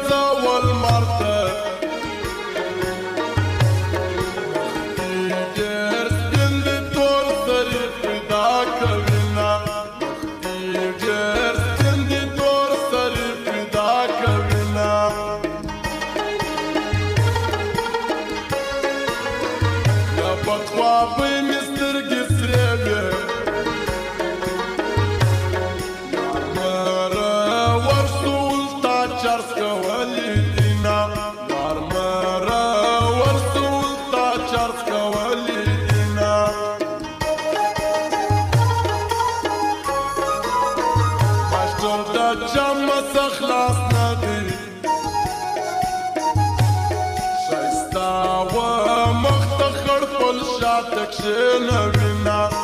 ګرځول مرته ډېر سپین دي تور سرې پیدا کوینه ډېر سپین دي تور سرې پیدا کوینه یا بدخوابۍ مې سترګې سرې وې چرس کولی دینا مرمره ورسول تا چرس کولی دینا مشتم تا جمع خلاص ندی شایستا و مختخر پل شاتک شنوینا